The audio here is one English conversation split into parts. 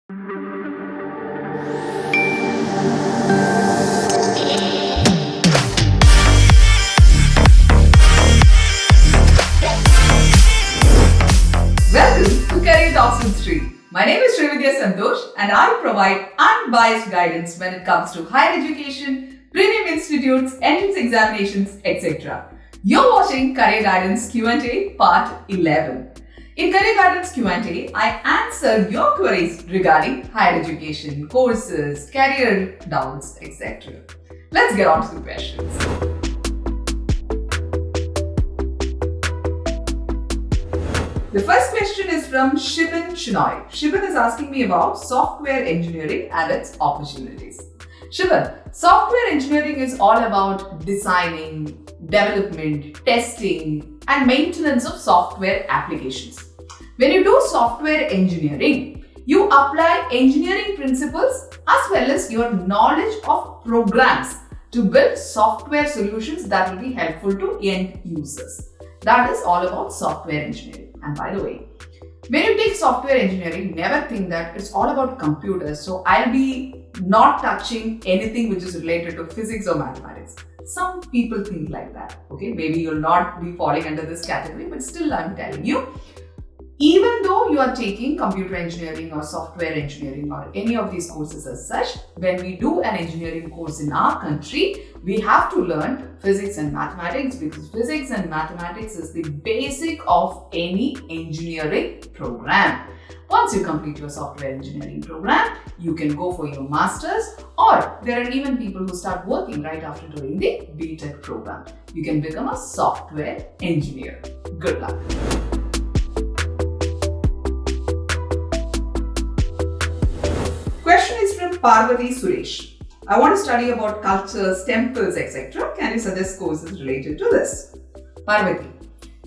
Welcome to Careerdoubts with Sree. My name is Sreevidhya Santhosh and I provide unbiased guidance when it comes to higher education, premium institutes, entrance examinations, etc. You're watching Career Guidance Q&A Part 11. In Career Guidance Q&A, I answer your queries regarding higher education, courses, career doubts, etc. Let's get on to the questions. The first question is from Shivan Shinoy. Shivan is asking me about software engineering and its opportunities. Shivan, software engineering is all about designing, development, testing, and maintenance of software applications. When you do software engineering, you apply engineering principles as well as your knowledge of programs to build software solutions that will be helpful to end users. That is all about software engineering. And by the way, when you take software engineering, never think that it's all about computers. So I'll be not touching anything which is related to physics or mathematics. Some people think like that. Okay, maybe you'll not be falling under this category, but still I'm telling you, even though you are taking computer engineering or software engineering or any of these courses as such, when we do an engineering course in our country, we have to learn physics and mathematics, because physics and mathematics is the basic of any engineering program. Once you complete your software engineering program, you can go for your masters, or there are even people who start working right after doing the BTech program. You can become a software engineer. Good luck. Question is from Parvati Suresh. I want to study about cultures, temples, etc. Can you suggest courses related to this? Parvati,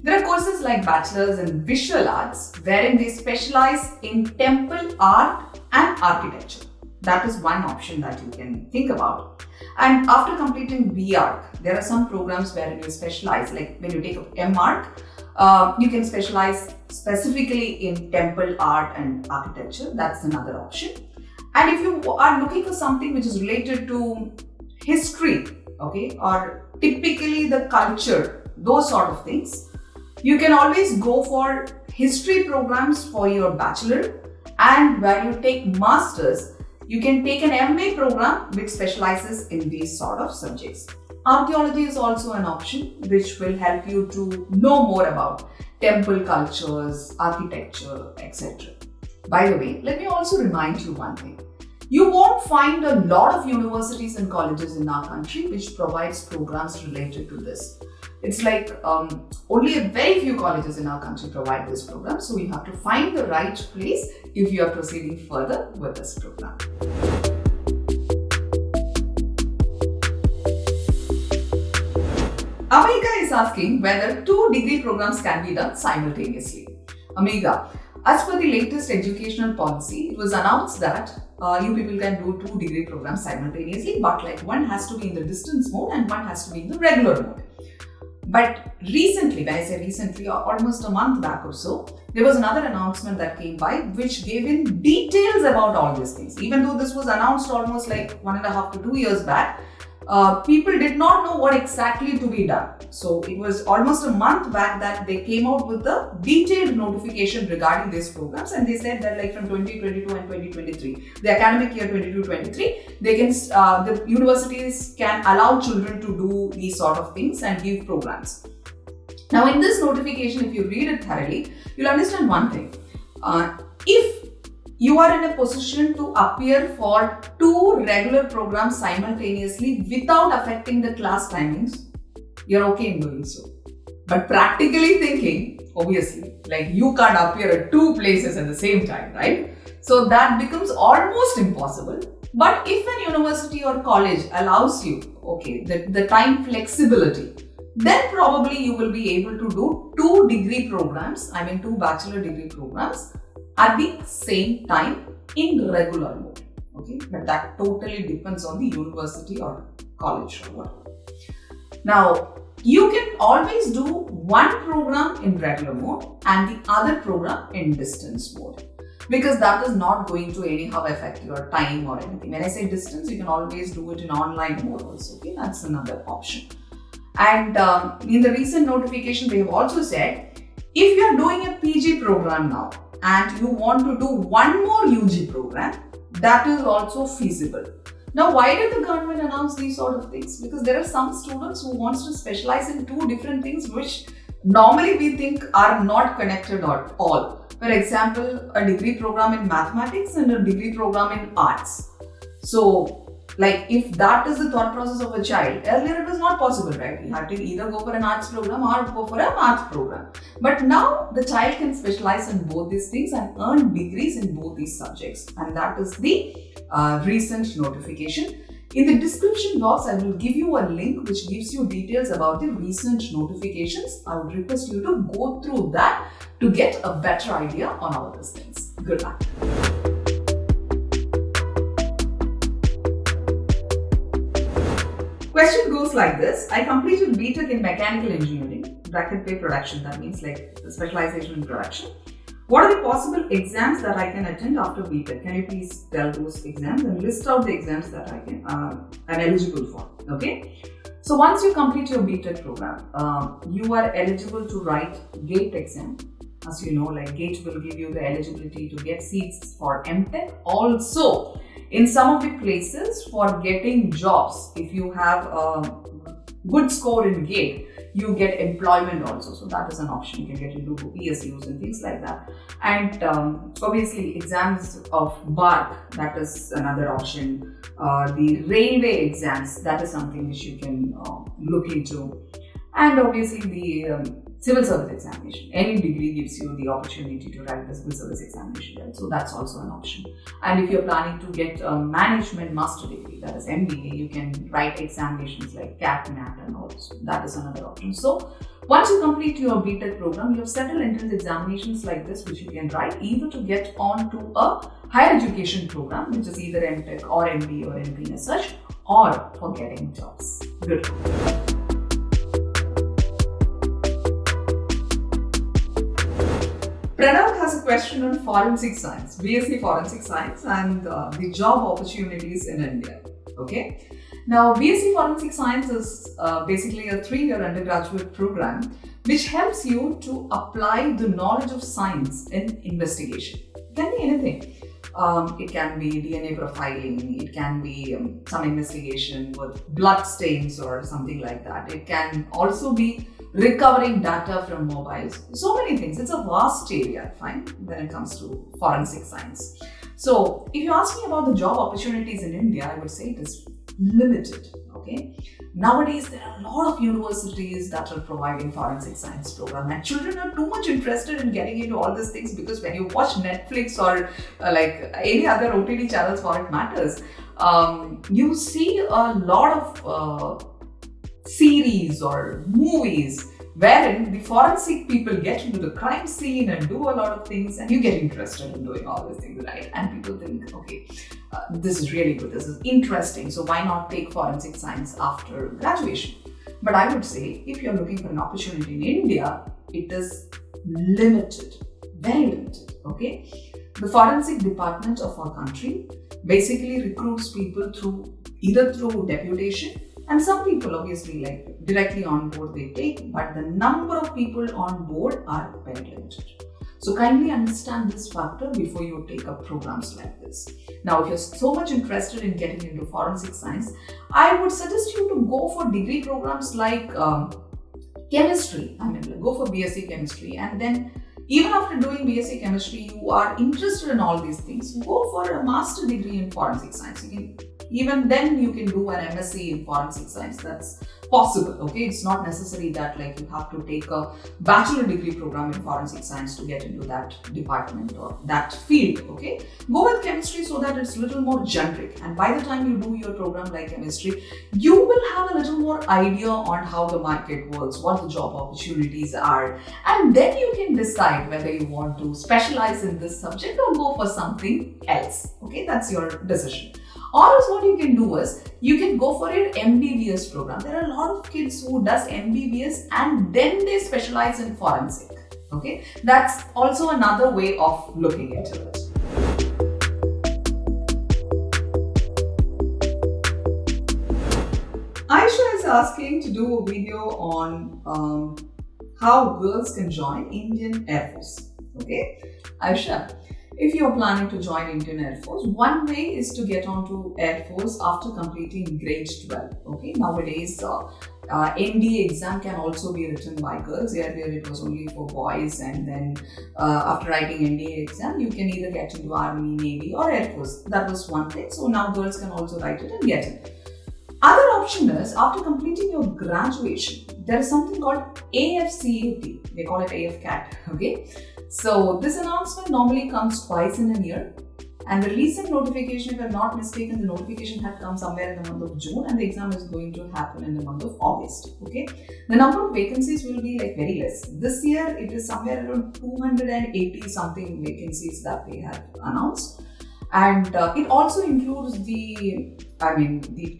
there are courses like Bachelors in Visual Arts wherein they specialize in temple art and architecture. That is one option that you can think about. And after completing BARC, there are some programs wherein you specialize, like when you take up MArc, you can specialize specifically in temple art and architecture. That's another option. And if you are looking for something which is related to history, okay, or typically the culture, those sort of things, you can always go for history programs for your bachelor, and where you take masters, you can take an MA program which specializes in these sort of subjects. Archaeology is also an option which will help you to know more about temple cultures, architecture, etc. By the way, let me also remind you one thing. You won't find a lot of universities and colleges in our country which provides programs related to this. It's like only a very few colleges in our country provide this program. So you have to find the right place if you are proceeding further with this program. Amiga is asking whether 2 degree programs can be done simultaneously. Amiga, as per the latest educational policy, it was announced that you people can do 2 degree programs simultaneously, but like one has to be in the distance mode and one has to be in the regular mode. But recently, when I say recently, almost a month back or so, there was another announcement that came by which gave in details about all these things. Even though this was announced almost like 1.5 to 2 years back, people did not know what exactly to be done. So it was almost a month back that they came out with the detailed notification regarding these programs, and they said that like from 2022 and 2023, the academic year 22-23, they can the universities can allow children to do these sort of things and give programs. Now in this notification, if you read it thoroughly, you'll understand one thing. If you are in a position to appear for 2 regular programs simultaneously without affecting the class timings, you're okay in doing so. But practically thinking, obviously, like you can't appear at 2 places at the same time, right? So that becomes almost impossible. But if an university or college allows you, okay, the time flexibility, then probably you will be able to do 2 degree programs, 2 bachelor degree programs at the same time in regular mode. Okay, but that totally depends on the university or college or whatever. Now, you can always do one program in regular mode and the other program in distance mode. because that is not going to anyhow affect your time or anything. When I say distance, you can always do it in online mode also. Okay, that's another option. And in the recent notification, they have also said, if you are doing a PG program now and you want to do one more UG program, that is also feasible. Now, why did the government announce these sort of things? Because there are some students who wants to specialize in two different things which normally we think are not connected at all. For example, a degree program in mathematics and a degree program in arts. So, like if that is the thought process of a child, earlier it was not possible, right? You had to either go for an arts program or go for a math program. But now the child can specialize in both these things and earn degrees in both these subjects. And that is the recent notification. In the description box, I will give you a link which gives you details about the recent notifications. I would request you to go through that to get a better idea on all these things. Good luck. Question goes like this. I completed BTech in mechanical engineering, bracket pay production, that means like the specialization in production. What are the possible exams that I can attend after BTech? Can you please tell those exams and list out the exams that I can am eligible for? Okay. So once you complete your BTech program, you are eligible to write GATE exam. As you know, like GATE will give you the eligibility to get seats for MTech. Also, in some of the places for getting jobs, if you have a good score in GATE, you get employment also. So that is an option. You can get into PSUs and things like that. And obviously exams of BARC, that is another option. The railway exams, that is something which you can look into. And obviously the civil service examination. Any degree gives you the opportunity to write the civil service examination, right? So that's also an option. And if you're planning to get a management master degree, that is MBA, you can write examinations like CAT, NAT and all. So that is another option. So once you complete your BTech program, you have several entrance examinations like this which you can write either to get on to a higher education program, which is either MTech or MBA or anything as such, or for getting jobs. Good. Pranav has a question on forensic science, BSc Forensic Science and the job opportunities in India. Okay. Now, BSc Forensic Science is basically a 3-year undergraduate program which helps you to apply the knowledge of science in investigation. It can be anything. It can be DNA profiling, it can be some investigation with blood stains or something like that. It can also be recovering data from mobiles. So many things. It's a vast area, fine, when it comes to forensic science. So if you ask me about the job opportunities in India, I would say it is limited. Okay. Nowadays, there are a lot of universities that are providing forensic science program, and children are too much interested in getting into all these things because when you watch Netflix or like any other OTT channels for it matters, you see a lot of series or movies wherein the forensic people get into the crime scene and do a lot of things, and you get interested in doing all these things, right? And people think, okay, this is really good, this is interesting, so why not take forensic science after graduation? But I would say, if you're looking for an opportunity in India, it is limited, very limited, okay? The forensic department of our country basically recruits people either through deputation, and some people obviously like directly on board they take, but the number of people on board are very limited. So kindly understand this factor before you take up programs like this. Now, if you're so much interested in getting into forensic science, I would suggest you to go for degree programs like chemistry. I mean, go for BSc chemistry, and then even after doing BSc chemistry, you are interested in all these things, go for a master degree in forensic science. Even then you can do an MSc in forensic science. That's possible, okay? It's not necessary that like you have to take a bachelor degree program in forensic science to get into that department or that field, okay? Go with chemistry so that it's a little more generic, and by the time you do your program like chemistry, you will have a little more idea on how the market works, what the job opportunities are, and then you can decide whether you want to specialize in this subject or go for something else, okay? That's your decision. Or else what you can do is, you can go for an MBBS program. There are a lot of kids who does MBBS and then they specialize in forensic. Okay, that's also another way of looking into it. asking to do a video on how girls can join Indian Air Force. Okay, Aisha, if you're planning to join Indian Air Force, one way is to get onto Air Force after completing grade 12. Okay, nowadays ND exam can also be written by girls. Earlier it was only for boys, and then after writing ND exam, you can either get into Army, Navy or Air Force. That was one thing. So now girls can also write it and get it. Other option is, after completing your graduation, there is something called AFCAT. They call it AFCAT. Okay, so this announcement normally comes twice in a year. And the recent notification, if I'm not mistaken, the notification had come somewhere in the month of June, and the exam is going to happen in the month of August. Okay, the number of vacancies will be like very less. This year it is somewhere around 280 something vacancies that they have announced, and it also includes the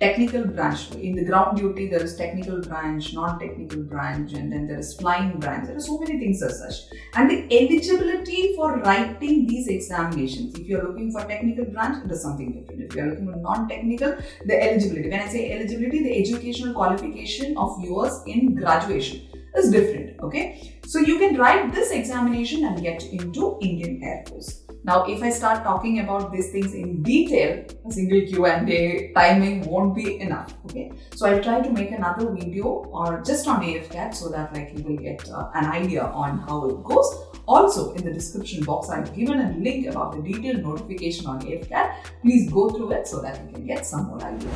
technical branch. In the ground duty, there is technical branch, non-technical branch, and then there is flying branch. There are so many things as such. And the eligibility for writing these examinations, if you're looking for technical branch, it is something different. If you're looking for non-technical, the eligibility. When I say eligibility, the educational qualification of yours in graduation is different. Okay, so you can write this examination and get into Indian Air Force. Now, if I start talking about these things in detail, a single Q&A timing won't be enough. Okay, so I'll try to make another video or just on AFCAT, so that you will get an idea on how it goes. Also, in the description box, I've given a link about the detailed notification on AFCAT. Please go through it so that you can get some more idea.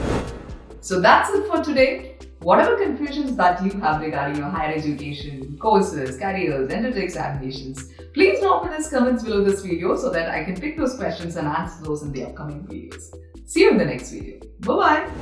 So that's it for today. Whatever confusions that you have regarding your higher education, courses, careers, entrance examinations, please drop in the comments below this video so that I can pick those questions and answer those in the upcoming videos. See you in the next video. Bye-bye.